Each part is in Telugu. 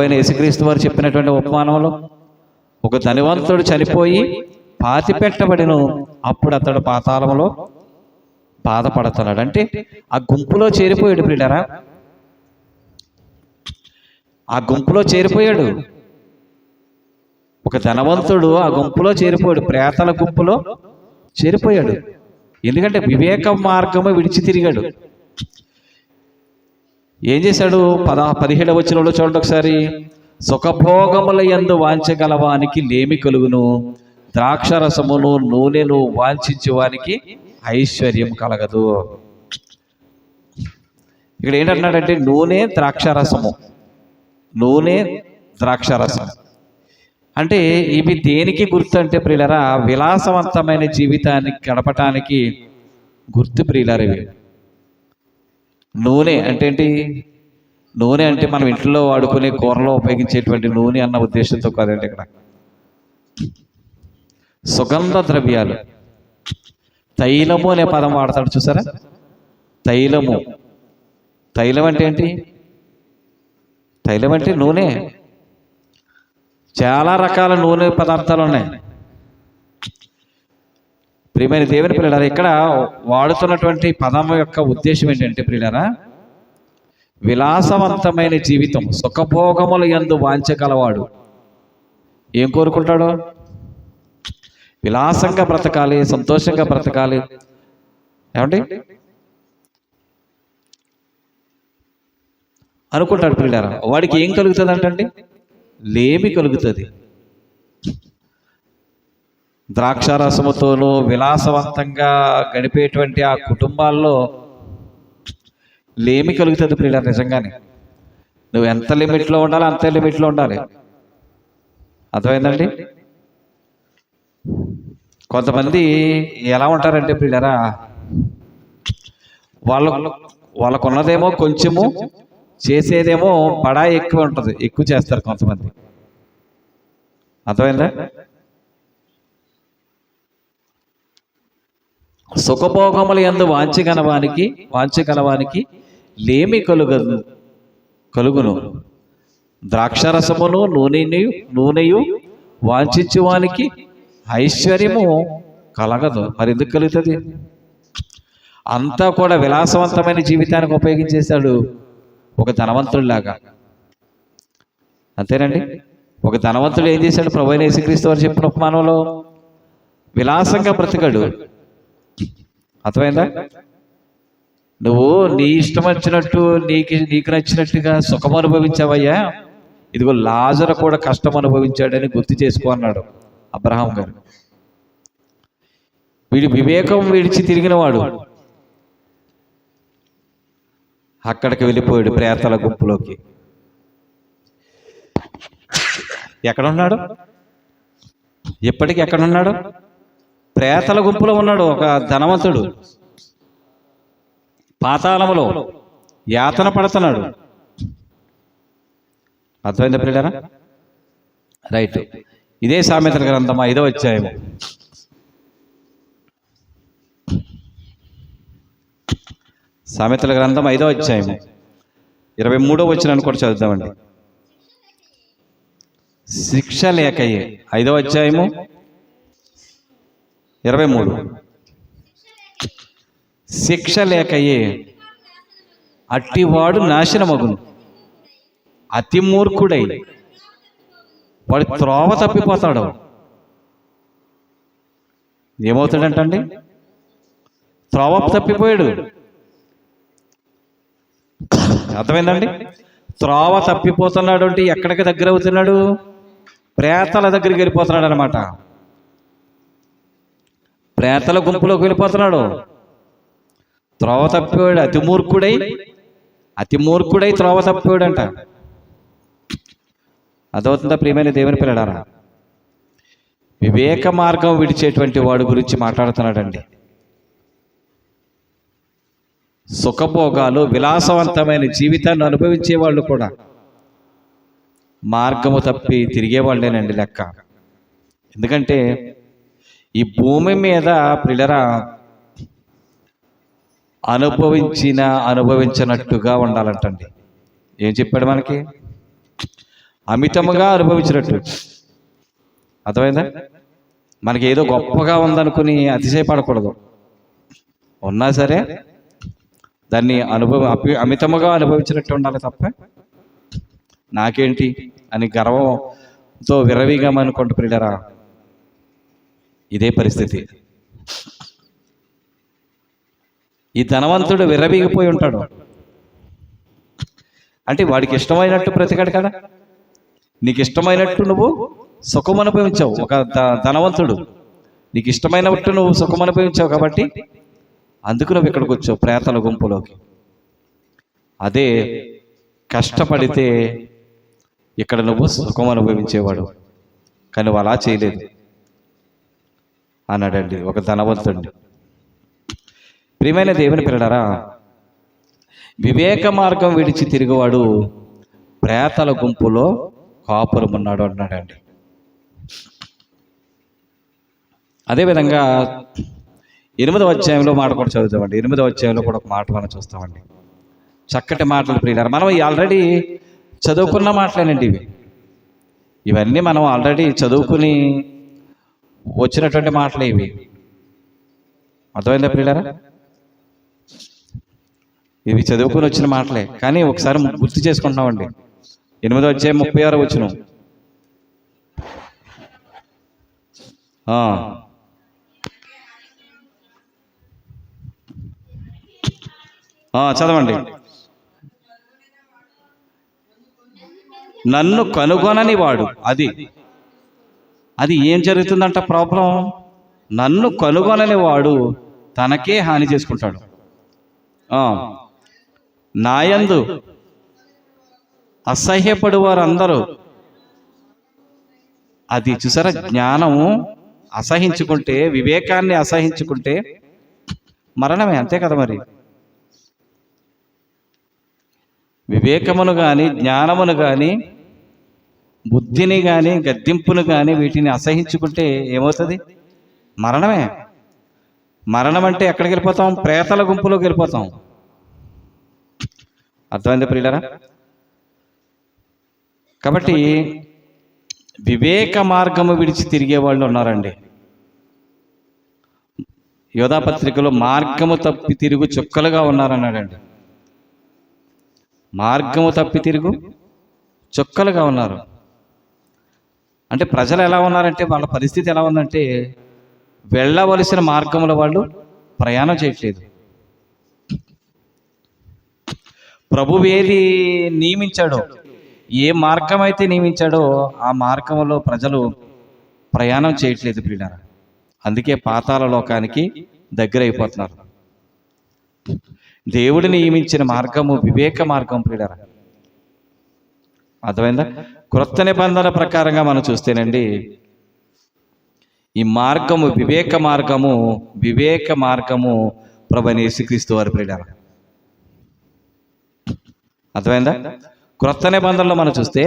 ఆయన యేసుక్రీస్తు వారు చెప్పినటువంటి ఉపమానంలో ఒక ధనవంతుడు చనిపోయి పాతి పెట్టబడిను, అప్పుడు అతడు పాతాళంలో బాధపడుతున్నాడు. అంటే ఆ గుంపులో చేరిపోయాడు ప్రియులారా, ఆ గుంపులో చేరిపోయాడు. ఒక ధనవంతుడు ఆ గుంపులో చేరిపోయాడు, ప్రేతల గుంపులో చేరిపోయాడు. ఎందుకంటే వివేక మార్గము విడిచి తిరిగాడు. ఏం చేశాడు? 17వ వచనంలో చూడండి ఒకసారి. సుఖభోగముల యందు వాంఛగలవానికి లేమి కలుగును, ద్రాక్షరసమును నూనెను వాంఛించేవానికి ఐశ్వర్యం కలగదు. ఇక్కడ ఏంటంటున్నాడంటే నూనె ద్రాక్షరసము, నూనె ద్రాక్షరసం అంటే ఇవి దేనికి గుర్తు అంటే ప్రియులరా, విలాసవంతమైన జీవితాన్ని గడపటానికి గుర్తు ప్రియులరా. ఇవి నూనె అంటే ఏంటి? నూనె అంటే మనం ఇంట్లో వాడుకునే కూరలో ఉపయోగించేటువంటి నూనె అన్న ఉద్దేశంతో కాదండి. ఇక్కడ సుగంధ ద్రవ్యాలు, తైలము అనే పదం వాడతాడు చూసారా. తైలము, తైలం అంటే ఏంటి? తైలం అంటే నూనె. చాలా రకాల నూనె పదార్థాలు ఉన్నాయి. ప్రియమైన దేవుని పిల్లలారా, ఇక్కడ వాడుతున్నటువంటి పదం యొక్క ఉద్దేశం ఏంటంటే ప్రియులారా, విలాసవంతమైన జీవితం, సుఖభోగముల యందు వాంఛగలవాడు ఏం కోరుకుంటాడు? విలాసంగా బ్రతకాలి, సంతోషంగా బ్రతకాలి. ఏమండి అనుకుంటాడు ప్రియులారా. వాడికి ఏం కలుగుతుంది అంటండి? లేమి కలుగుతుంది. ద్రాక్షారసముతోనూ విలాసవంతంగా గడిపేటువంటి ఆ కుటుంబాల్లో లేమి కలుగుతుంది ప్రియులారా. నిజంగానే నువ్వు ఎంత లిమిట్లో ఉండాలో అంతే లిమిట్లో ఉండాలి. అర్థమైందండి? కొంతమంది ఎలా ఉంటారంటే ప్రియులారా, వాళ్ళకున్నదేమో కొంచెము, చేసేదేమో బడా ఎక్కువ ఉంటుంది, ఎక్కువ చేస్తారు కొంతమంది. అర్థమైందా? సుఖభోగముల యందు వాంఛగలవానికి లేమి కలుగును, ద్రాక్షరసమును నూనెయు వాంఛించువానికి ఐశ్వర్యము కలగదు. మరి ఎందుకు కలుగుతుంది? అంతా కూడా విలాసవంతమైన జీవితానికి ఉపయోగించేశాడు ఒక ధనవంతుడిలాగా. అంతేనండి. ఒక ధనవంతుడు ఏం చేశాడు? ప్రభువైన యేసుక్రీస్తు వారు చెప్పిన ఉపమానంలో విలాసంగా బ్రతికాడు. అర్థమైందా? నువ్వు నీ ఇష్టం వచ్చినట్టు నీకు నచ్చినట్టుగా సుఖం అనుభవించావయ్యా, ఇదిగో లాజరు కూడా కష్టం అనుభవించాడని గుర్తు చేసుకో అన్నాడు అబ్రహాం గారు. వీడి వివేకం విడిచి తిరిగినవాడు అక్కడికి వెళ్ళిపోయాడు, ప్రేతల గుంపులోకి. ఎక్కడున్నాడు? ఇప్పటికి ఎక్కడున్నాడు? ప్రేతల గుంపులో ఉన్నాడు. ఒక ధనవంతుడు పాతాళములో యాతన పడుతున్నాడు. అర్థమైందా ప్రియులారా? రైట్. ఇదే సామెతల గ్రంథం 5వ అధ్యాయము. సామెతల గ్రంథం 5వ అధ్యాయము 23వ వచనాన్ని కూడా చదువుతామండి. శిక్ష లేకయే, 5వ అధ్యాయము 23. శిక్ష లేకయే అట్టివాడు నాశనమగును, అతి మూర్ఖుడై వాడి త్రోవ తప్పిపోతాడు. ఏమవుతాడంటండి? త్రోవ తప్పిపోయాడు. అర్థమైందండి? త్రోవ తప్పిపోతున్నాడు అంటే ఎక్కడికి దగ్గర అవుతున్నాడు? ప్రేతల దగ్గరికి వెళ్ళిపోతున్నాడు అనమాట. ప్రేతల గుంపులోకి వెళ్ళిపోతున్నాడు. త్రోవ తప్పిపోయాడు, అతి మూర్ఖుడై త్రోవ తప్పిపోయాడంట. అదవుతుందా ప్రియమైన దేవుని పిల్లలారా? వివేక మార్గం విడిచేటువంటి వాడు గురించి మాట్లాడుతున్నాడండి. సుఖభోగాలు, విలాసవంతమైన జీవితాన్ని అనుభవించే వాళ్ళు కూడా మార్గము తప్పి తిరిగేవాళ్ళేనండి లెక్క. ఎందుకంటే ఈ భూమి మీద ప్రియులారా అనుభవించినట్టుగా ఉండాలంటండి. ఏం చెప్పాడు మనకి? అమితముగా అనుభవించినట్టు. అర్థమైందా? మనకి ఏదో గొప్పగా ఉందనుకుని అతిశయపడకూడదు. ఉన్నా సరే దాన్ని అమితముగా అనుభవించినట్టు ఉండాలి తప్ప నాకేంటి అని గర్వంతో విరవీగామనుకుంటూ ప్రియులారా, ఇదే పరిస్థితి. ఈ ధనవంతుడు విర్రవీగిపోయి ఉంటాడు. అంటే వాడికి ఇష్టమైనట్టు బ్రతికాడు కదా. నీకు ఇష్టమైనట్టు నువ్వు సుఖం అనుభవించావు. ఒక ధనవంతుడు నీకు ఇష్టమైనట్టు నువ్వు సుఖం అనుభవించావు కాబట్టి అందుకు నువ్వు ఇక్కడికి వచ్చావు, ప్రేతల గుంపులోకి. అదే కష్టపడితే ఇక్కడ నువ్వు సుఖం అనుభవించేవాడు, కానీ నువ్వు అలా చేయలేదు అన్నాడండి ఒక ధనవంతుడిని. ప్రియమైన దేవుని పిల్లలారా, వివేక మార్గం విడిచి తిరిగివాడు ప్రేతల గుంపులో కాపురమున్నాడు అన్నాడండి. అదేవిధంగా 8వ అధ్యాయంలో మాట కూడా చదువుతామండి. 8వ అధ్యాయంలో కూడా ఒక మాట మనం చూస్తామండి. చక్కటి మాటలు ప్రియులారా. మనం ఆల్రెడీ చదువుకున్న మాటలేనండి ఇవన్నీ మనం ఆల్రెడీ చదువుకుని వచ్చినటువంటి మాటలే ఇవి. అర్థమైందా ప్రియులారా? ఇవి చదువుకుని వచ్చిన మాటలే, కానీ ఒకసారి గుర్తు చేసుకుంటున్నామండి. 8వ అధ్యాయం 36వ వచనం. చదవండి. నన్ను కనుగొనని వాడు, అది ఏం జరుగుతుందంట ప్రాబ్లం? నన్ను కనుగొనని వాడు తనకే హాని చేసుకుంటాడు. నాయందు అసహ్యపడు వారు అందరూ, అది చూసారా, జ్ఞానము అసహించుకుంటే, వివేకాన్ని అసహించుకుంటే మరణమే, అంతే కదా. మరి వివేకమును కానీ జ్ఞానమును కానీ బుద్ధిని కానీ గద్దింపును కానీ వీటిని అసహించుకుంటే ఏమవుతుంది? మరణమే. మరణం అంటే ఎక్కడికి వెళ్ళిపోతాం? ప్రేతల గుంపులోకి వెళ్ళిపోతాం. అర్థమైంది ప్రియులారా? కాబట్టి వివేక మార్గము విడిచి తిరిగే వాళ్ళు ఉన్నారండి. యోధాపత్రికలో మార్గము తప్పి తిరుగు చుక్కలుగా ఉన్నారన్నాడండి. మార్గము తప్పి తిరుగు చుక్కలుగా ఉన్నారు. అంటే ప్రజలు ఎలా ఉన్నారంటే, వాళ్ళ పరిస్థితి ఎలా ఉందంటే, వెళ్ళవలసిన మార్గంలో వాళ్ళు ప్రయాణం చేయట్లేదు. ప్రభువు ఏది నియమించాడో, ఏ మార్గం అయితే నియమించాడో ఆ మార్గంలో ప్రజలు ప్రయాణం చేయట్లేదు ప్రియులారా. అందుకే పాతాళ లోకానికి దగ్గర అయిపోతున్నారు. దేవుడు నియమించిన మార్గము వివేక మార్గం ప్రియులారా. అర్థమైందా? క్రొత్త నిబంధన ప్రకారంగా మనం చూస్తేనండి, ఈ మార్గము వివేక మార్గము ప్రభువైన యేసుక్రీస్తు వారి ప్రియులారా. అర్థమైందా? క్రొత్త నిబంధనలో మనం చూస్తే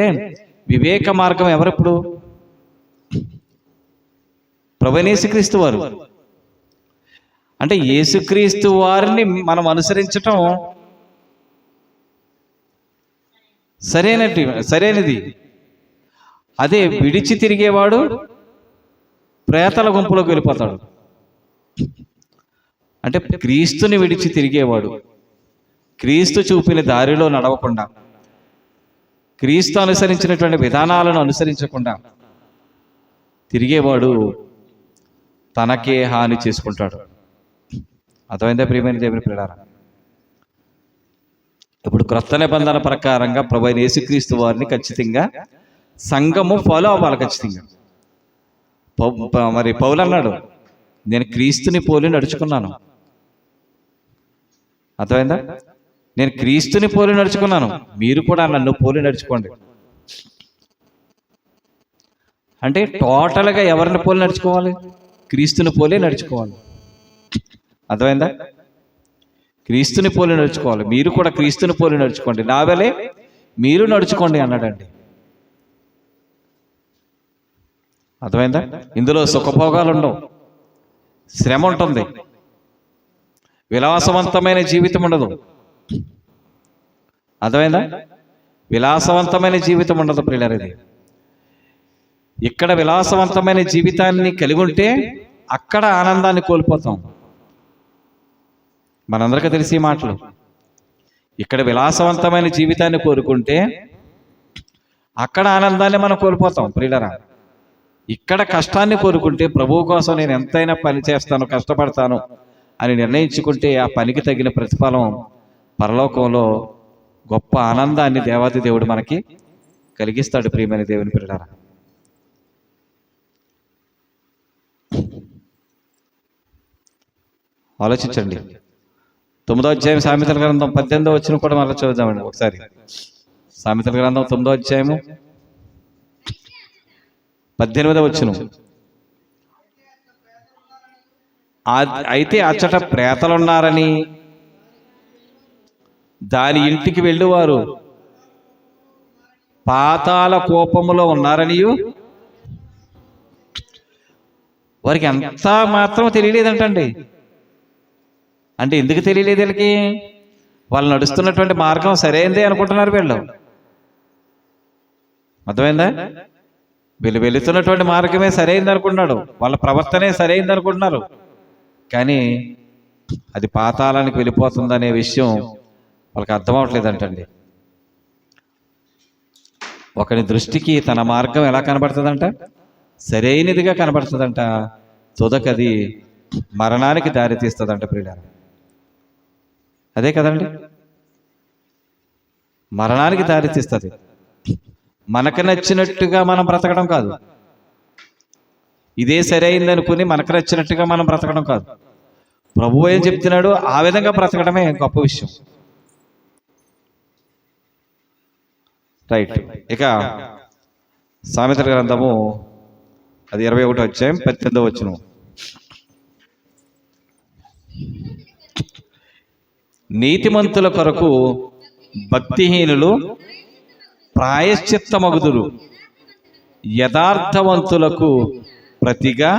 వివేక మార్గం ఎవరెప్పుడు? ప్రభువైన యేసుక్రీస్తు వారు. అంటే యేసుక్రీస్తు వారిని మనం అనుసరించటం సరైనది. అదే విడిచి తిరిగేవాడు ప్రేతల గుంపులోకి వెళ్ళిపోతాడు. అంటే క్రీస్తుని విడిచి తిరిగేవాడు, క్రీస్తు చూపిన దారిలో నడవకుండా, క్రీస్తు అనుసరించినటువంటి విధానాలను అనుసరించకుండా తిరిగేవాడు తనకే హాని చేసుకుంటాడు. అర్థమైందా ప్రియమైన దేవుని ప్రియులారా? ఇప్పుడు క్రొత్త నిబంధన ప్రకారంగా ప్రభువైన యేసుక్రీస్తు వారిని ఖచ్చితంగా సంఘము ఫాలో అవ్వాలి ఖచ్చితంగా. మరి పౌలు అన్నాడు, నేను క్రీస్తుని పోలి నడుచుకున్నాను. అర్థమైందా? నేను క్రీస్తుని పోలి నడుచుకున్నాను, మీరు కూడా నన్ను పోలి నడుచుకోండి. అంటే టోటల్గా ఎవరిని పోలి నడుచుకోవాలి? క్రీస్తుని పోలి నడుచుకోవాలి. అర్థమైందా? క్రీస్తుని పోలి నడుచుకోవాలి. మీరు కూడా క్రీస్తుని పోలి నడుచుకోండి, నా వలే మీరు నడుచుకోండి అన్నాడండి. అర్థమైందా? ఇందులో సుఖభోగాలు ఉండవు, శ్రమ ఉంటుంది, విలాసవంతమైన జీవితం ఉండదు. అర్థమైందా? విలాసవంతమైన జీవితం ఉండదు ప్రియులారా. ఇది ఇక్కడ విలాసవంతమైన జీవితాన్ని కలిగి ఉంటే అక్కడ ఆనందాన్ని కోల్పోతాం. మనందరికీ తెలిసి మాటలు. ఇక్కడ విలాసవంతమైన జీవితాన్ని కోరుకుంటే అక్కడ ఆనందాన్ని మనం కోల్పోతాం ప్రియులారా. ఇక్కడ కష్టాన్ని కోరుకుంటే ప్రభువు కోసం నేను ఎంతైనా పని చేస్తాను, కష్టపడతాను అని నిర్ణయించుకుంటే ఆ పనికి తగిన ప్రతిఫలం పరలోకంలో గొప్ప ఆనందాన్ని దేవాది దేవుడు మనకి కలిగిస్తాడు ప్రియమైన దేవుని ప్రియులారా. ఆలోచించండి. 9వ అధ్యాయం సామెతల గ్రంథం 18వ వచనం కూడా మళ్ళీ చూద్దామండి ఒకసారి. సామెతల గ్రంథం 9వ అధ్యాయము 18వ వచనం. అయితే అచ్చట ప్రేతలున్నారని దాని ఇంటికి వెళ్ళివారు పాతాళ కోపములో ఉన్నారనియు వారికి ఎంత మాత్రం తెలియలేదంటండి. అంటే ఎందుకు తెలియలేదు వీళ్ళకి? వాళ్ళు నడుస్తున్నటువంటి మార్గం సరైందే అనుకుంటున్నారు వీళ్ళు. అర్థమైందా? వీళ్ళు వెళుతున్నటువంటి మార్గమే సరైంది అనుకుంటున్నాడు, వాళ్ళ ప్రవర్తనే సరైంది అనుకుంటున్నారు. కానీ అది పాతాళానికి వెళ్ళిపోతుందనే విషయం వాళ్ళకి అర్థం అవట్లేదంటండి. ఒకని దృష్టికి తన మార్గం ఎలా కనబడుతుందంట? సరైనదిగా కనబడుతుందంట. తుదకది మరణానికి దారి తీస్తుందంట ప్రియులారా. అదే కదండి, మరణానికి దారి తీస్తుంది. మనకు నచ్చినట్టుగా మనం బ్రతకడం కాదు, ఇదే సరైంది అనుకుని మనకు నచ్చినట్టుగా మనం బ్రతకడం కాదు. ప్రభువు ఏం చెప్తున్నాడు ఆ విధంగా బ్రతకడమే గొప్ప విషయం. రైట్. ఇక సామెతల గ్రంథము అది 21వ అధ్యాయం 18వ వచనం. నీతిమంతుల కొరకు భక్తిహీనులు ప్రాయశ్చిత్తమగుదురు, యథార్థవంతులకు ప్రతిగా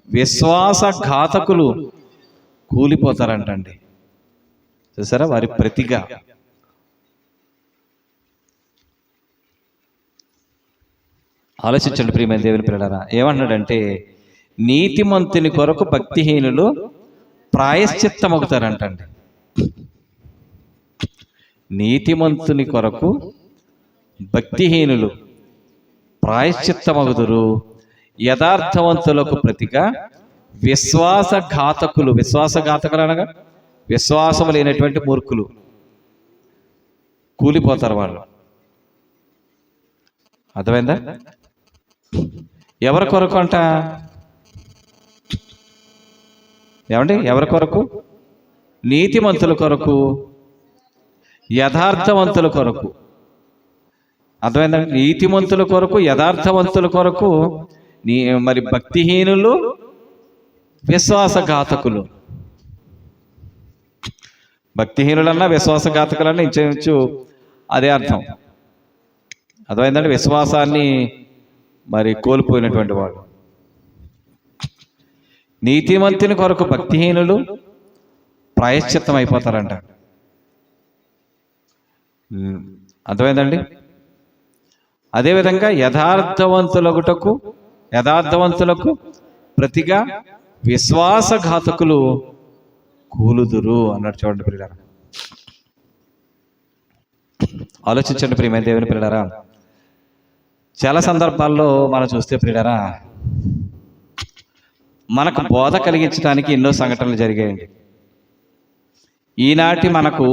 విశ్వాసఘాతకులు కూలిపోతారంటండి. చూసారా? వారి ప్రతిగా. ఆలోచించండి ప్రియమైన దేవుని పిల్లలారా. ఏమన్నాడంటే నీతిమంతుని కొరకు భక్తిహీనులు ప్రాయశ్చిత్తమగుతారంటండి. నీతిమంతుని కొరకు భక్తిహీనులు ప్రాయశ్చిత్తమగుదురు, యథార్థవంతులకు ప్రతిగా విశ్వాసఘాతకులు. విశ్వాసఘాతకులు అనగా విశ్వాసము లేనటువంటి మూర్ఖులు కూలిపోతారు వాళ్ళు. అర్థమైందా? ఎవరి కొరకు అంట? ఏమండి? ఎవరి కొరకు? నీతిమంతుల కొరకు, యథార్థవంతుల కొరకు. అర్థమైందండి? నీతిమంతుల కొరకు, యథార్థవంతుల కొరకు. మరి భక్తిహీనులు, విశ్వాసఘాతకులు. భక్తిహీనులన్నా విశ్వాసఘాతకులన్నా ఇంచు అదే అర్థం. అర్థమైందంటే విశ్వాసాన్ని మరి కోల్పోయినటువంటి వాడు. నీతిమంతుని కొరకు భక్తిహీనులు ప్రాయశ్చిత్తం అయిపోతారంట. అర్థమైందండి? అదేవిధంగా యథార్థవంతులకు ప్రతిగా విశ్వాసఘాతకులు కూలుదురు అన్నట్టు. చూడండి ప్రియులారా, ఆలోచించండి ప్రియమైన దేవుని ప్రియులారా. చాలా సందర్భాల్లో మనం చూస్తే ప్రియులారా, మనకు బోధ కలిగించడానికి ఎన్నో సంఘటనలు జరిగాయండి. ఈనాటి మనకు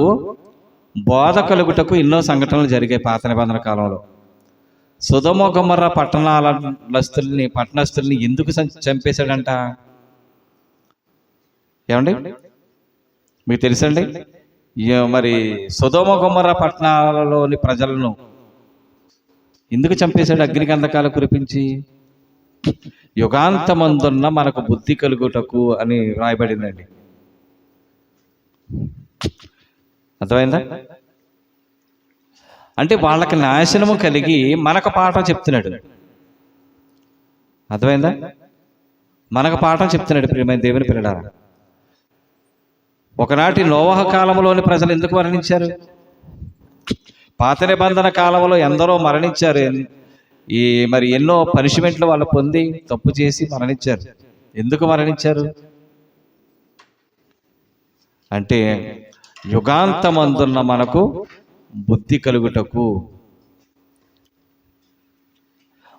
బోధ కలుగుటకు ఎన్నో సంఘటనలు జరిగాయి పాత నిబంధన కాలంలో. సొదొమ గొమొర్రా పట్టణస్తుల్ని ఎందుకు చంపేశాడంట? ఏమండి మీకు తెలుసండి? మరి సొదొమ గొమొర్రా పట్టణాలలోని ప్రజలను ఎందుకు చంపేశాడు? అగ్నిగంధకాలు కురిపించి యుగాంతమందున్న మనకు బుద్ధి కలుగుటకు అని రాయబడిందండి. అర్థమైందా? అంటే వాళ్ళకి నాశనము కలిగి మనకు పాఠం చెప్తున్నాడు. అర్థమైందా? మనకు పాఠం చెప్తున్నాడు ప్రియమైన దేవుని పిల్లలారా. ఒకనాటి నోవహ కాలంలోని ప్రజలు ఎందుకు మరణించారు? పాత నిబంధన కాలంలో ఎందరో మరణించారు. మరి ఎన్నో పనిష్మెంట్లు వాళ్ళు పొంది తప్పు చేసి మరణించారు. ఎందుకు మరణించారు అంటే యుగాంతమందున్న మనకు బుద్ధి కలుగుటకు.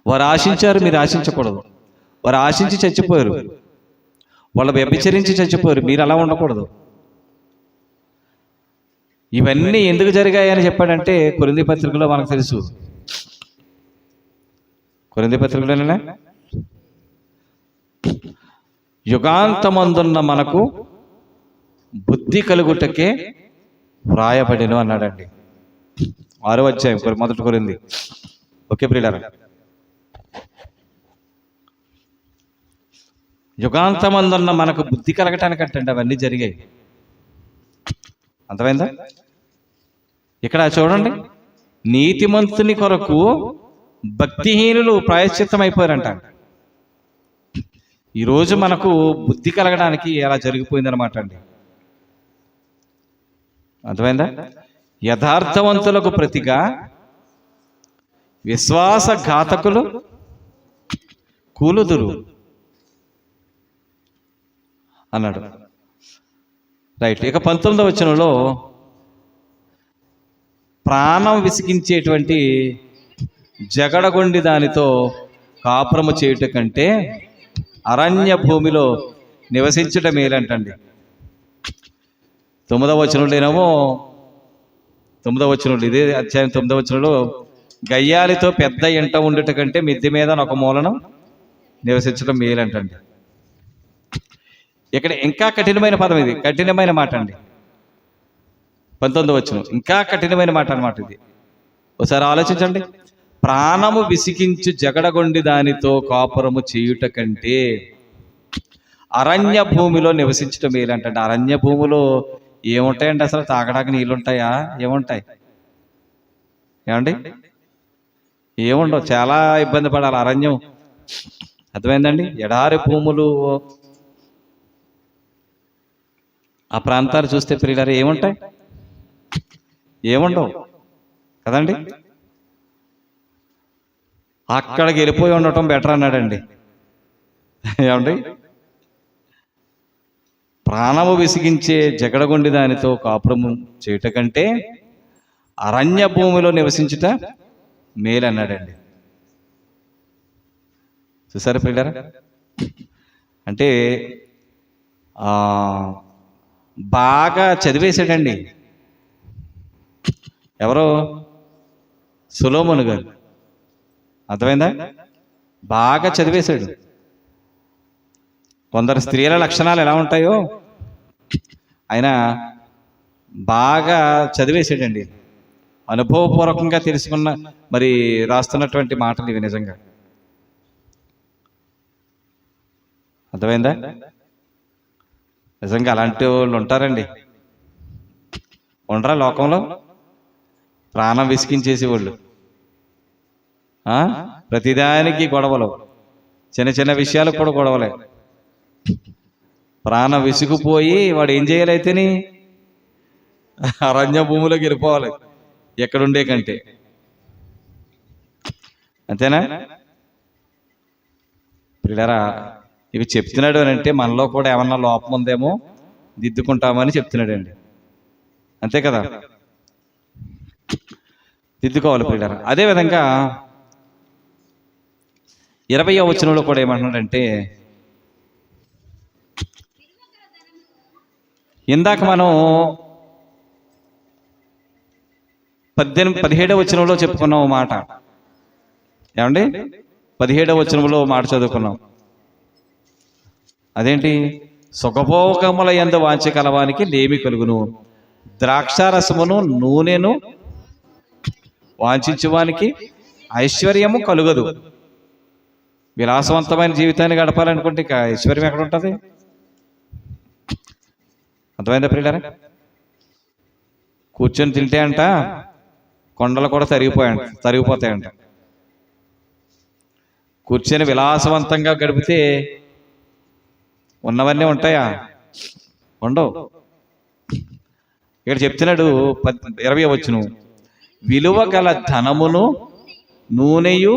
వారు ఆశించారు, మీరు ఆశించకూడదు. వారు ఆశించి చచ్చిపోయారు, వాళ్ళు వ్యభిచరించి చచ్చిపోయారు, మీరు అలా ఉండకూడదు. ఇవన్నీ ఎందుకు జరిగాయని చెప్పాడంటే కొరింథీ పత్రికలో మనకు తెలుసు. కొరింథీ పత్రికలోనే యుగాంతమందున్న మనకు బుద్ధి కలుగుటకే వ్రాయబడిను అన్నాడండి. 6వ అధ్యాయం 1 కొరింథీ. ఓకే ప్రియులారా, యుగాంతమందున్న మనకు బుద్ధి కలగటానికంటండి అవన్నీ జరిగాయి. అర్థమైందా? ఇక్కడ చూడండి, నీతిమంతుని కొరకు భక్తిహీనులు ప్రాయశ్చిత్తం అయిపోయారంట. ఈరోజు మనకు బుద్ధి కలగడానికి అలా జరిగిపోయిందనమాట అండి. అర్థమైందా? యథార్థవంతులకు ప్రతిగా విశ్వాసఘాతకులు కూలుదురు అన్నాడు. రైట్. ఇక 19వ వచనంలో ప్రాణం విసిగించేటువంటి జగడగొండి దానితో కాపురము చేయుట కంటే అరణ్య భూమిలో నివసించుట మేలంటండి. 9వ వచనంలోనేమో 9వ వచనంలో, ఇదే అధ్యాయం 9వ వచనంలో, గయ్యాలితో పెద్ద ఎంట ఉండుట కంటే మిద్దె మీద ఒక మూలను నివసించడం మేలంటండి. ఇక్కడ ఇంకా కఠినమైన పదం, ఇది కఠినమైన మాట అండి. 19వ వచనం ఇంకా కఠినమైన మాట అన్నమాట ఇది. ఒకసారి ఆలోచించండి. ప్రాణము విసిగించు జగడగొండి దానితో కాపురము చేయుట కంటే అరణ్య భూమిలో నివసించడం మేలంటే. అరణ్య భూమిలో ఏముంటాయండి? అసలు తాగడానికి నీళ్ళు ఉంటాయా? ఏముంటాయి ఏమండి? ఏముండవు. చాలా ఇబ్బంది పడాలి అరణ్యం. అర్థమైందండి? ఎడారి భూములు, ఆ ప్రాంతాలు చూస్తే ప్రియులారా ఏముంటాయి? ఏముండవు కదండి. అక్కడికి వెళ్ళిపోయి ఉండటం బెటర్ అన్నాడండి. ఏమండి? ప్రాణము విసిగించే జగడగొండి దానితో కాపురము చేయుట కంటే అరణ్య భూమిలో నివసించుట మేలు అన్నాడండి. చూసారా పిల్లరా? అంటే బాగా చదివేశాడండి. ఎవరో సొలొమోను గారు. అర్థమైందా? బాగా చదివేశాడు. కొందరు స్త్రీల లక్షణాలు ఎలా ఉంటాయో ఆయన బాగా చదివేశాడండి. అనుభవపూర్వకంగా తెలుసుకున్న మరి రాస్తున్నటువంటి మాటలు ఇవి నిజంగా. అర్థమైందా? నిజంగా అలాంటి వాళ్ళు ఉంటారండి. ఉండరా లోకంలో? ప్రాణం విసిగించేసి వాళ్ళు, ప్రతిదానికి గొడవలు, చిన్న చిన్న విషయాలకు కూడా గొడవలే. ప్రాణం విసిగిపోయి వాడు ఏం చేయాలైతేని అరణ్య భూమిలోకి వెళ్ళిపోవాలి ఎక్కడుండే కంటే. అంతేనా పిల్లరా? ఇవి చెప్తున్నాడు అని అంటే మనలో కూడా ఏమన్నా లోపం ఉందేమో దిద్దుకుంటామని చెప్తున్నాడండి. అంతే కదా? దిద్దుకోవాలి పిల్లరా. అదేవిధంగా 20వ వచనంలో కూడా ఏమంటున్నాడంటే, ఇందాక మనం 17వ వచనంలో చెప్పుకున్నాం మాట. ఏమండి? 17వ వచనంలో మాట చదువుకున్నాం. అదేంటి? సుఖభోగముల యందు వాంఛ కలవానికి లేమి కలుగును, ద్రాక్షారసమును నూనెను వాంఛించువానికి ఐశ్వర్యము కలుగదు. విలాసవంతమైన జీవితాన్ని గడపాలనుకుంటే ఇక ఐశ్వర్యం ఎక్కడ ఉంటుంది? అర్థమైందా ప్రియులారా? కూర్చొని తింటే అంట కొండలు కూడా తరిగిపోతాయంట. కూర్చొని విలాసవంతంగా గడిపితే ఉన్నవన్నీ ఉంటాయా? ఉండవు. ఇక్కడ చెప్తున్నాడు 20వ వచనం, విలువ గల ధనమును నూనెయు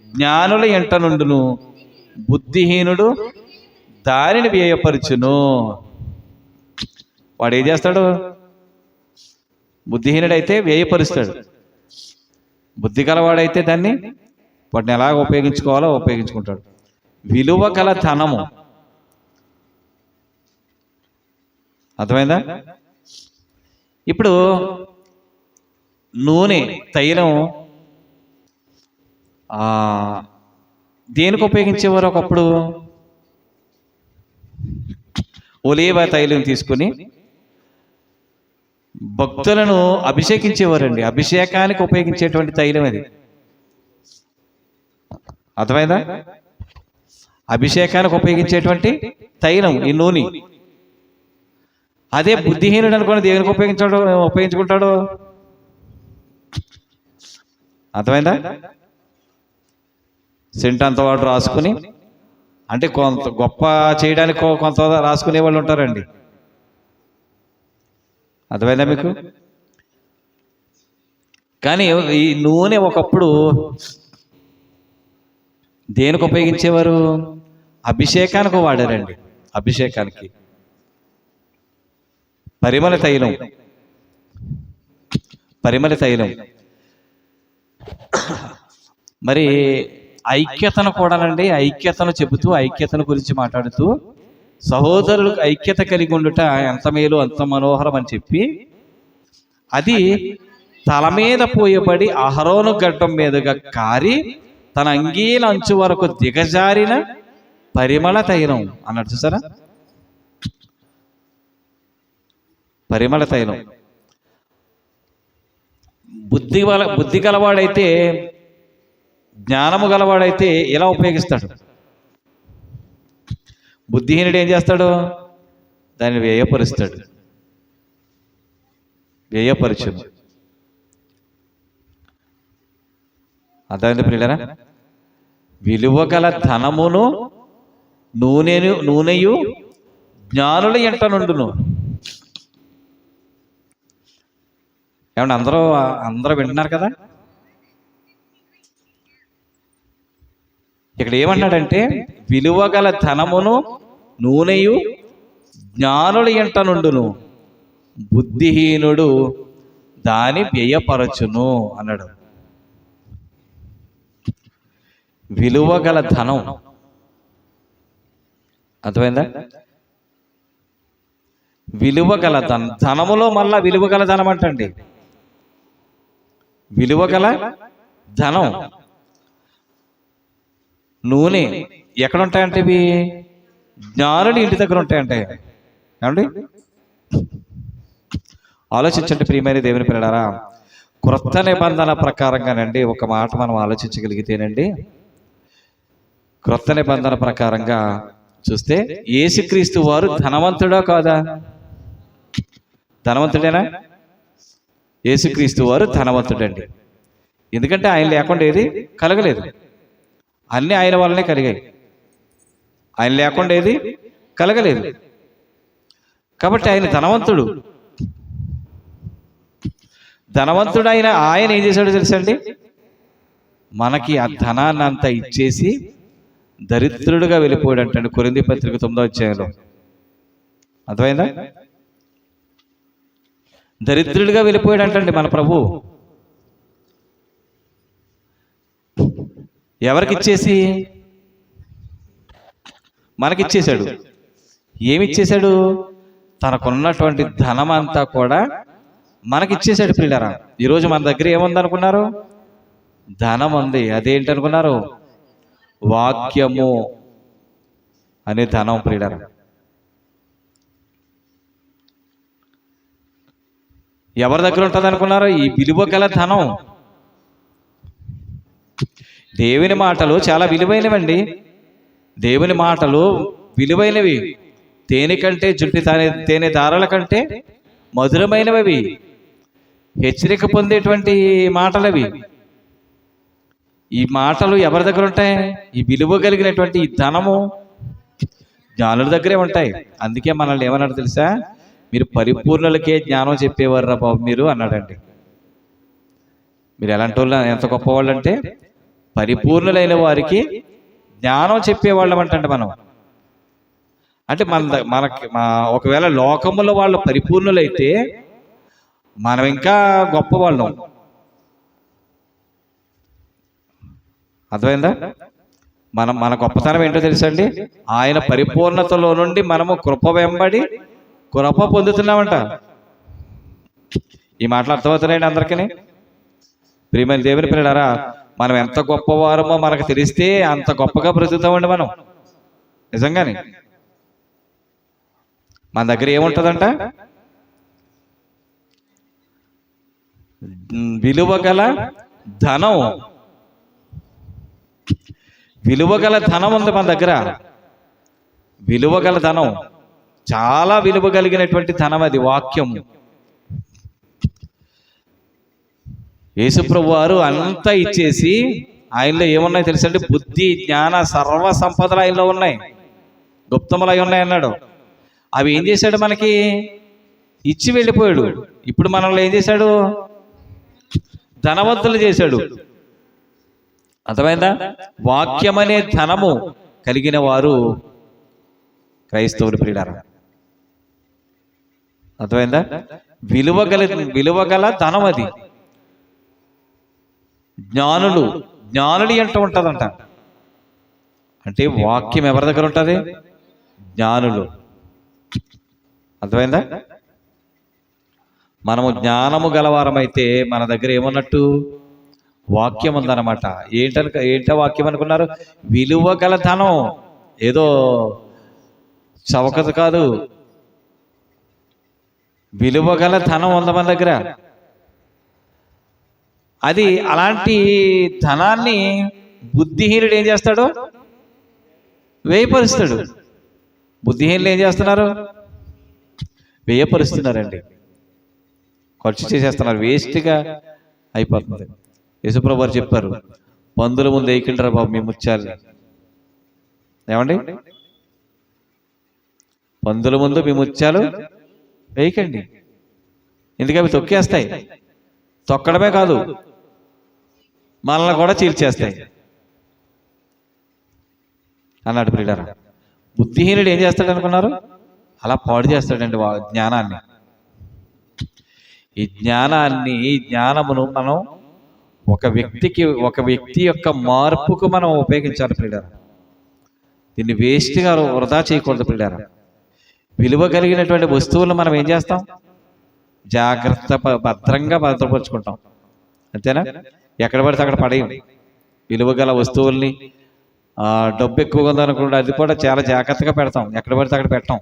జ్ఞానుల ఎంట నుండును, బుద్ధిహీనుడు దానిని వ్యయపరచును. వాడు ఏం చేస్తాడు? బుద్ధిహీనుడైతే వ్యయపరుస్తాడు, బుద్ధి గలవాడైతే దాన్ని వాటిని ఎలాగ ఉపయోగించుకోవాలో ఉపయోగించుకుంటాడు. విలువ గల ధనము, అర్థమైందా? ఇప్పుడు నూనె, తైలం దేనికి ఉపయోగించేవారు? ఒకప్పుడు ఒలీవ తైలం తీసుకుని భక్తులను అభిషేకించేవారండి. అభిషేకానికి ఉపయోగించేటువంటి తైలం అది, అర్థమైందా? అభిషేకానికి ఉపయోగించేటువంటి తైలం ఈ నూనె. అదే బుద్ధిహీనుడు అనుకోని దేనికి ఉపయోగించుకుంటాడు? అర్థమైందా? సెంట్ అంత వాడు రాసుకుని, అంటే కొంత గొప్ప చేయడానికి కొంత రాసుకునే వాళ్ళు ఉంటారండి, అర్థమైందా మీకు? కానీ ఈ నూనె ఒకప్పుడు దేనికి ఉపయోగించేవారు? అభిషేకానికి వాడారండి. అభిషేకానికి పరిమళ తైలం, పరిమళ తైలం. మరి ఐక్యతను కూడానండి, ఐక్యతను చెబుతూ, ఐక్యతను గురించి మాట్లాడుతూ, సహోదరులకు ఐక్యత కలిగి ఉండుట ఎంత మేలు అంత మనోహరం అని చెప్పి, అది తల మీద పోయబడి అహరోను గడ్డం మీదుగా కారి తన అంగీల అంచు వరకు దిగజారిన పరిమళ తైలం అన్నాడు. చూసారా? పరిమళ తైలం. బుద్ధి గలవాడైతే, జ్ఞానము గలవాడైతే ఎలా ఉపయోగిస్తాడు? బుద్ధిహీనుడు ఏం చేస్తాడు? దాన్ని వ్యయపరుస్తాడు, వ్యయపరచును. అర్థమైంది ప్రియులారా? విలువ గల ధనమును నూనెయు జ్ఞానుల ఎంట నుండును. ఏమన్నా అందరూ వింటున్నారు కదా? ఇక్కడ ఏమన్నాడంటే, విలువ గల ధనమును నూనెయు జ్ఞానుల ఎంట నుండును, బుద్ధిహీనుడు దాని వ్యయపరచును అన్నాడు. విలువ గల ధనం, అర్థమైందా? విలువ గల ధనములో మళ్ళా విలువ గల ధనం అంటండి. విలువ గల ధనం, నూనె ఎక్కడ ఉంటాయంటే ఇవి జ్ఞానులు ఇంటి దగ్గర ఉంటాయంటే. ఏమండి ఆలోచించండి ప్రియమైన దేవుని పిల్లలారా. క్రొత్త నిబంధన ప్రకారంగానండి ఒక మాట మనం ఆలోచించగలిగితేనండి, క్రొత్త నిబంధన ప్రకారంగా చూస్తే యేసుక్రీస్తు వారు ధనవంతుడా కాదా? ధనవంతుడేనా? యేసుక్రీస్తు వారు ధనవంతుడండి. ఎందుకంటే ఆయన లేకుండా ఏది కలగలేదు, అన్నీ ఆయన వల్లనే కలిగాయి. ఆయన లేకుండా ఏది కలగలేదు. కాబట్టి ఆయన ధనవంతుడు. ధనవంతుడైన ఆయన ఏం చేశాడో తెలుసండి? మనకి ఆ ధనాన్ని అంతా ఇచ్చేసి దరిద్రుడుగా వెళ్ళిపోయాడు అంటండి. కొరింథీ పత్రిక 9వ అధ్యాయంలో. అర్థమైందా? దరిద్రుడిగా వెళ్ళిపోయాడు అంటండి మన ప్రభు. ఎవరికిచ్చేసి? మనకిచ్చేశాడు. ఏమిచ్చేశాడు? తనకున్నటువంటి ధనం అంతా కూడా మనకిచ్చేశాడు. పిల్లరా, ఈరోజు మన దగ్గర ఏముందనుకున్నారు? ధనం ఉంది. అదేంటి అనుకున్నారు? వాక్యము అనే ధనం. ప్రియులారా, ఎవరి దగ్గర ఉంటుంది అనుకున్నారు? ఈ విలువ గల ధనం. దేవుని మాటలు చాలా విలువైనవండి. దేవుని మాటలు విలువైనవి. తేనె కంటే తేనె దారాల కంటే మధురమైనవి. హెచ్చరిక పొందేటువంటి మాటలవి. ఈ మాటలు ఎవరి దగ్గర ఉంటాయి? ఈ విలువ కలిగినటువంటి ఈ ధనము జ్ఞానుల దగ్గరే ఉంటాయి. అందుకే మనల్ని ఏమన్నాడు తెలుసా? మీరు పరిపూర్ణులకే జ్ఞానం చెప్పేవారు రా బాబు మీరు అన్నాడండి. మీరు ఎలాంటి వాళ్ళు, ఎంత గొప్పవాళ్ళు అంటే పరిపూర్ణులైన వారికి జ్ఞానం చెప్పేవాళ్ళం అంటండి మనం. అంటే మనకి ఒకవేళ లోకములో వాళ్ళు పరిపూర్ణులైతే మనం ఇంకా గొప్పవాళ్ళం. అర్థమైందా? మన గొప్పతనం ఏంటో తెలుసండి, ఆయన పరిపూర్ణతలో నుండి మనము కృప వెంబడి కృప పొందుతున్నామంట. ఈ మాటలు అర్థమవుతున్నాయండి అందరికీ? ప్రియమైన దేవుని పిల్లలారా, మనం ఎంత గొప్పవారమో మనకు తెలిస్తే అంత గొప్పగా బ్రతుకుతామండి మనం. నిజంగానే మన దగ్గర ఏముంటుందంట? విలువగల ధనం. విలువగల ధనం ఉంది మన దగ్గర. విలువగల ధనం, చాలా విలువ కలిగినటువంటి ధనం అది వాక్యం. యేసుప్రభు వారు అంతా ఇచ్చేసి ఆయనలో ఏమున్నాయి తెలుసండి? బుద్ధి, జ్ఞాన, సర్వ సంపదలు ఆయనలో ఉన్నాయి, గుప్తములు అయి ఉన్నాయి అన్నాడు. అవి ఏం చేశాడు? మనకి ఇచ్చి వెళ్ళిపోయాడు. ఇప్పుడు మనల్ని ఏం చేశాడు? ధనవంతులు చేశాడు. అర్థమైందా? వాక్యం అనే ధనము కలిగిన వారు క్రైస్తవులు ప్రియులారా. అర్థమైందా? విలువగల ధనం అది. జ్ఞానులు అంటూ ఉంటుందంట. అంటే వాక్యం ఎవరి దగ్గర ఉంటుంది? జ్ఞానులు. అర్థమైందా? మనము జ్ఞానము గలవారమైతే మన దగ్గర ఏమన్నట్టు? వాక్యం ఉందన్నమాట. ఏంట వాక్యం అనుకున్నారు? విలువ గల ధనం. ఏదో చవకత కాదు, విలువ గల ధనం ఉంది మన దగ్గర. అది అలాంటి ధనాన్ని బుద్ధిహీనుడు ఏం చేస్తాడు? వ్యయపరుస్తాడు. బుద్ధిహీనులు ఏం చేస్తున్నారు? వ్యయపరుస్తున్నారండి, ఖర్చు చేసేస్తున్నారు, వేస్ట్గా అయిపోతుంది. యేసుప్రభు వారు చెప్పారు, పందుల ముందు వేయకండిరా బాబు మీ ముత్యాలని. ఏమండి? పందుల ముందు మీ ముత్యాలు వేయకండి, ఎందుకంటే అవి తొక్కేస్తాయి. తొక్కడమే కాదు, మనల్ని కూడా చీల్చేస్తాయి అన్నాడు ప్రియులారా. బుద్ధిహీనుడు ఏం చేస్తాడు అనుకున్నారు? అలా పాడు చేస్తాడండి జ్ఞానాన్ని. ఈ జ్ఞానమును మనం ఒక వ్యక్తి యొక్క మార్పుకు మనం ఉపయోగించాలి ప్రియులారా. దీన్ని వేస్ట్గా వృధా చేయకూడదు ప్రియులారా. విలువ కలిగినటువంటి వస్తువులను మనం ఏం చేస్తాం? భద్రంగా భద్రపరుచుకుంటాం, అంతేనా? ఎక్కడ పడితే అక్కడ పడేయం. విలువ గల వస్తువుల్ని, డబ్బు ఎక్కువగా ఉందనుకుంటే అది కూడా చాలా జాగ్రత్తగా పెడతాం, ఎక్కడ పడితే అక్కడ పెట్టాం.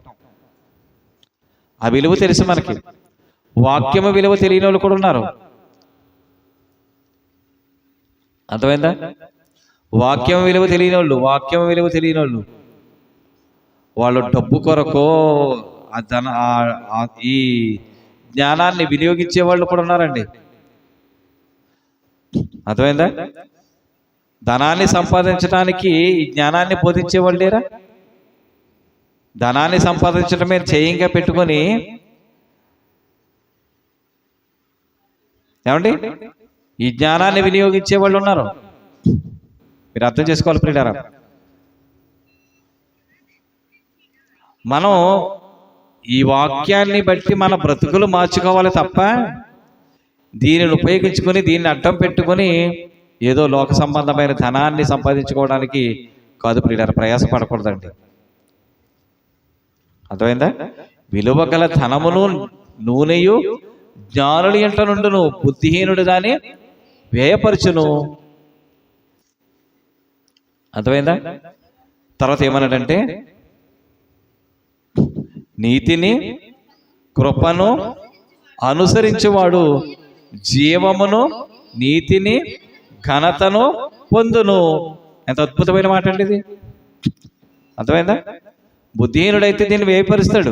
ఆ విలువ తెలుసు మనకి. వాక్యము విలువ తెలియని వాళ్ళు కూడా ఉన్నారు. అర్థమైందా? వాక్యం విలువ తెలియని వాళ్ళు వాళ్ళు డబ్బు కొరకు ఈ జ్ఞానాన్ని వినియోగించే వాళ్ళు కూడా ఉన్నారండి. అర్థమైందా? ధనాన్ని సంపాదించడానికి ఈ జ్ఞానాన్ని బోధించే వాళ్ళు లేరా? ధనాన్ని సంపాదించడమే చేయంగా పెట్టుకొని, ఏమండి, ఈ జ్ఞానాన్ని వినియోగించే వాళ్ళు ఉన్నారు. మీరు అర్థం చేసుకోవాలి ప్రియులారా. మనం ఈ వాక్యాన్ని బట్టి మన బ్రతుకులు మార్చుకోవాలి తప్ప దీనిని ఉపయోగించుకొని, దీన్ని అడ్డం పెట్టుకొని ఏదో లోక సంబంధమైన ధనాన్ని సంపాదించుకోవడానికి కాదు ప్రియులారా, ప్రయాసపడకూడదండి. అర్థమైందా? విలువ గల ధనమును నూనెయు జ్ఞానులు ఎంట నుండును, బుద్ధిహీనుడు దాన్ని వ్యయపరచును. అర్థమైందా? తర్వాత ఏమన్నాడంటే, నీతిని కృపను అనుసరించేవాడు జీవమును నీతిని ఘనతను పొందును. ఎంత అద్భుతమైన మాట అండి ఇది. అర్థమైందా? బుద్ధిహీనుడైతే దీన్ని వ్యయపరుస్తాడు,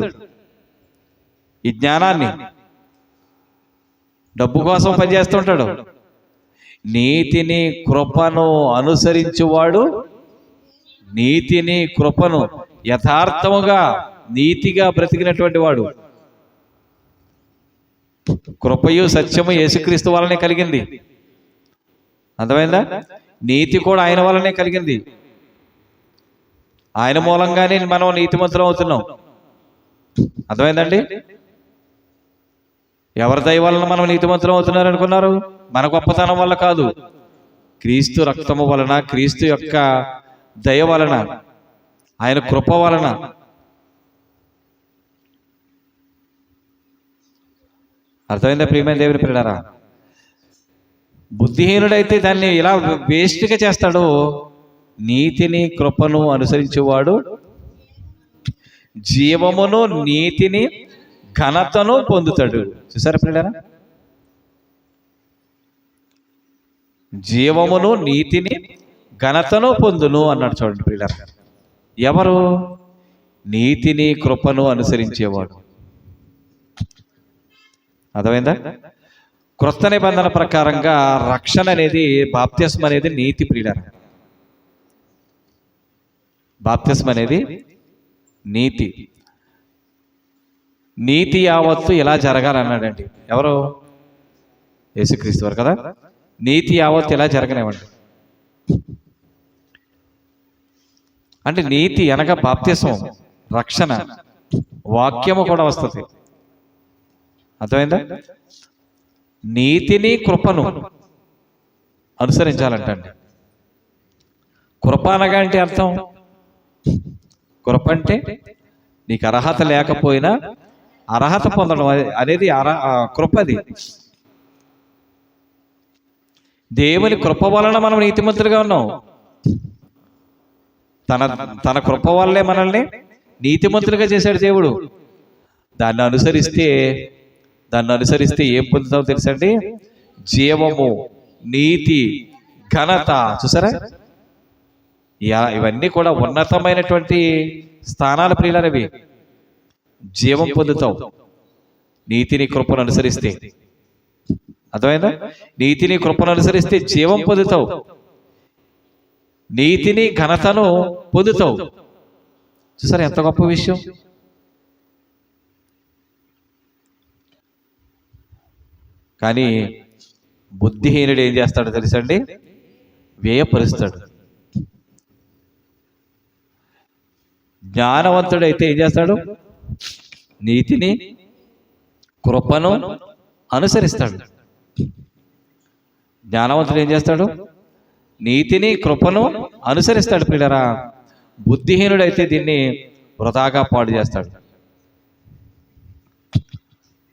ఈ జ్ఞానాన్ని డబ్బు కోసం పనిచేస్తుంటాడు. నీతిని కృపను అనుసరించువాడు, నీతిని కృపను యథార్థముగా నీతిగా బ్రతికినటువంటి వాడు. కృపయు సత్యము యేసుక్రీస్తు వలనే కలిగింది. అర్థమైందా? నీతి కూడా ఆయన వల్లనే కలిగింది. ఆయన మూలంగానే మనం నీతిమంతులం అవుతున్నాం. అర్థమైందండి? ఎవరి దయ వలన మనం నీతిమంతులం అవుతున్నారు అనుకున్నారు? మన గొప్పతనం వల్ల కాదు, క్రీస్తు రక్తము వలన, క్రీస్తు యొక్క దయ వలన, ఆయన కృప వలన. అర్థమైందా ప్రియమైన దేవుని పిల్లారా? బుద్ధిహీనుడైతే దాన్ని ఇలా వేస్ట్గా చేస్తాడు. నీతిని కృపను అనుసరించేవాడు జీవమును నీతిని ఘనతను పొందుతాడు. చూసారా పిల్లారా? జీవమును నీతిని ఘనతను పొందును అన్నాడు. చూడండి పిల్లారా, ఎవరు? నీతిని కృపను అనుసరించేవాడు. అర్థమైందా? క్రొత్త నిబంధన ప్రకారంగా రక్షణ అనేది, బాప్తిస్మ అనేది నీతి ప్రియులారా. బాప్తిస్మ అనేది నీతి. నీతి యావత్తు ఇలా జరగాలన్నాడండి. ఎవరు? యేసుక్రీస్తు వారు కదా. నీతి యావత్తు ఇలా జరగనివ్వండి అంటే నీతి అనగా బాప్తిస్మం, రక్షణ, వాక్యము కూడా వస్తుంది. అర్థమైందా? నీతిని కృపను అనుసరించాలంటండి. కృప అనగా అంటే అర్థం, కృప అంటే నీకు అర్హత లేకపోయినా అర్హత పొందడం అనేది కృపది. దేవుని కృప వలన మనం నీతిమంతులుగా ఉన్నాం. తన కృప వల్లే మనల్ని నీతిమంతులుగా చేశాడు దేవుడు. దాన్ని అనుసరిస్తే ఏం పొందుతామో తెలుసండి? జీవము, నీతి, ఘనత. చూసారా? ఇవన్నీ కూడా ఉన్నతమైనటువంటి స్థానాలు ప్రియులవి. జీవం పొందుతావు నీతిని కృపను అనుసరిస్తే. అర్థమైందా? నీతిని కృపను అనుసరిస్తే జీవం పొందుతావు, నీతిని ఘనతను పొందుతావు. చూసారా ఎంత గొప్ప విషయం? కానీ బుద్ధిహీనుడు ఏం చేస్తాడో తెలుసండి? వ్యయపరుస్తాడు. జ్ఞానవంతుడైతే ఏం చేస్తాడు? నీతిని కృపను అనుసరిస్తాడు. జ్ఞానవంతుడు ఏం చేస్తాడు? నీతిని కృపను అనుసరిస్తాడు పిల్లరా. బుద్ధిహీనుడైతే దీన్ని వృధాగా పాడు చేస్తాడు.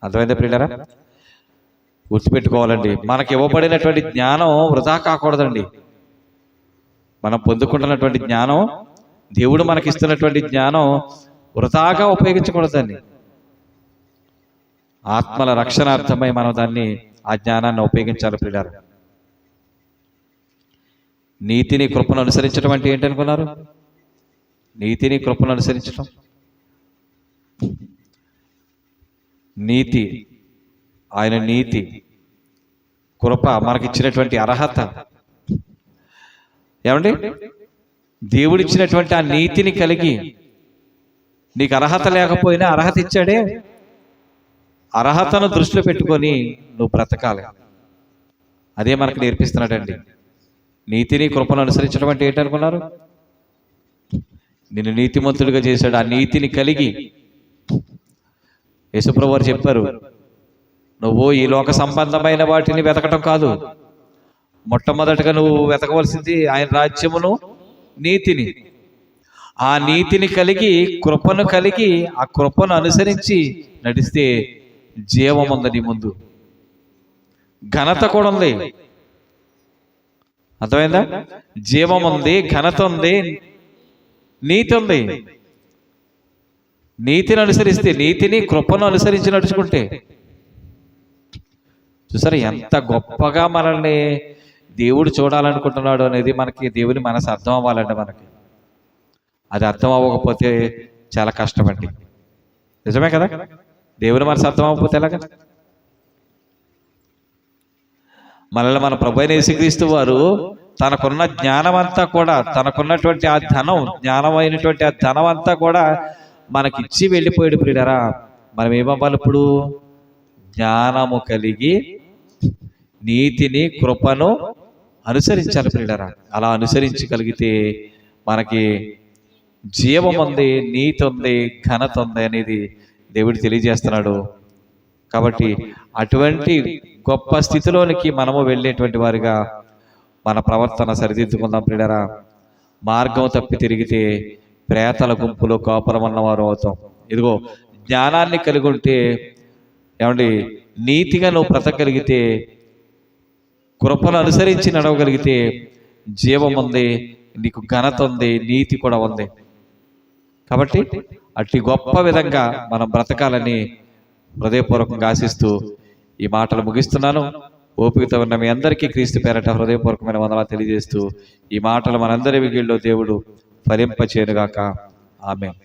అర్థమైందా పిల్లరా? గుర్తుపెట్టుకోవాలండి, మనకి ఇవ్వబడినటువంటి జ్ఞానం వృధా కాకూడదండి. మనం పొందుకుంటున్నటువంటి జ్ఞానం, దేవుడు మనకిస్తున్నటువంటి జ్ఞానం వృధాగా ఉపయోగించకూడదండి. ఆత్మల రక్షణార్థమై మనం ఆ జ్ఞానాన్ని ఉపయోగించాలి పిల్లలు. నీతిని కృపను అనుసరించడం అంటే ఏంటనుకున్నారు? నీతిని కృపను అనుసరించడం, నీతి, ఆయన నీతి, కృప మనకిచ్చినటువంటి అర్హత. ఏమండి? దేవుడిచ్చినటువంటి ఆ నీతిని కలిగి, నీకు అర్హత లేకపోయినా అర్హత ఇచ్చాడే, అర్హతను దృష్టిలో పెట్టుకొని నువ్వు బ్రతకాలి. అదే మనకు నేర్పిస్తున్నాడండి. నీతిని కృపను అనుసరించడం అంటే ఏంటనుకున్నారు? నిన్ను నీతిమంతుడిగా చేశాడు. ఆ నీతిని కలిగి యేసుప్రభువు వారు చెప్పారు, నువ్వు ఈ లోక సంబంధమైన వాటిని వెతకటం కాదు, మొట్టమొదటిగా నువ్వు వెతకవలసింది ఆయన రాజ్యమును, నీతిని. ఆ నీతిని కలిగి, కృపను కలిగి, ఆ కృపను అనుసరించి నడిస్తే జీవం ఉంది నీ ముందు, ఘనత కూడా ఉంది. అర్థమైందా? జీవం ఉంది, ఘనత ఉంది, నీతి ఉంది. నీతిని అనుసరిస్తే, నీతిని కృపను అనుసరించి నడుచుకుంటే, చూసారా ఎంత గొప్పగా మనల్ని దేవుడు చూడాలనుకుంటున్నాడు అనేది మనకి దేవుని మనసు అర్థం అవ్వాలండి. మనకి అది అర్థం అవ్వకపోతే చాలా కష్టమండి. నిజమే కదా? దేవుని మనసు అర్థం అవ్వకపోతే ఎలాగా? మనల్ని మన ప్రభు అయిన యేసుక్రీస్తు వారు తనకున్న జ్ఞానం అంతా కూడా, తనకున్నటువంటి ఆ ధనం, జ్ఞానమైనటువంటి ఆ ధనం అంతా కూడా మనకిచ్చి వెళ్ళిపోయాడు ప్రియులారా. మనం ఏమవ్వాలి ఇప్పుడు? జ్ఞానము కలిగి నీతిని కృపను అనుసరించాలి ప్రియులారా. అలా అనుసరించగలిగితే మనకి జీవం ఉంది, నీతి ఉంది, ఘనత ఉంది అనేది దేవుడు తెలియజేస్తున్నాడు. కాబట్టి అటువంటి గొప్ప స్థితిలోనికి మనము వెళ్ళేటువంటి వారిగా మన ప్రవర్తన సరిదిద్దుకుందాం ప్రియులారా. మార్గం తప్పి తిరిగితే ప్రేతల గుంపులో కాపురం అన్నవారు అవుతాం. ఇదిగో జ్ఞానాన్ని కలిగి ఉంటే ఏమండి, నీతిగా నువ్వు బ్రతకగలిగితే, కృపను అనుసరించి నడవగలిగితే జీవం ఉంది, నీకు ఘనత ఉంది, నీతి కూడా ఉంది. కాబట్టి అట్టి గొప్ప విధంగా మనం బ్రతకాలని హృదయపూర్వకంగా ఆశిస్తూ ఈ మాటలు ముగిస్తున్నాను. ఓపికతో ఉన్న మీ అందరికీ క్రీస్తు పేరట హృదయపూర్వకమైన వందనాలు తెలియజేస్తూ ఈ మాటలు మనందరి విగిల్లో దేవుడు ఫలింపచేయునుగాక. ఆమేన్.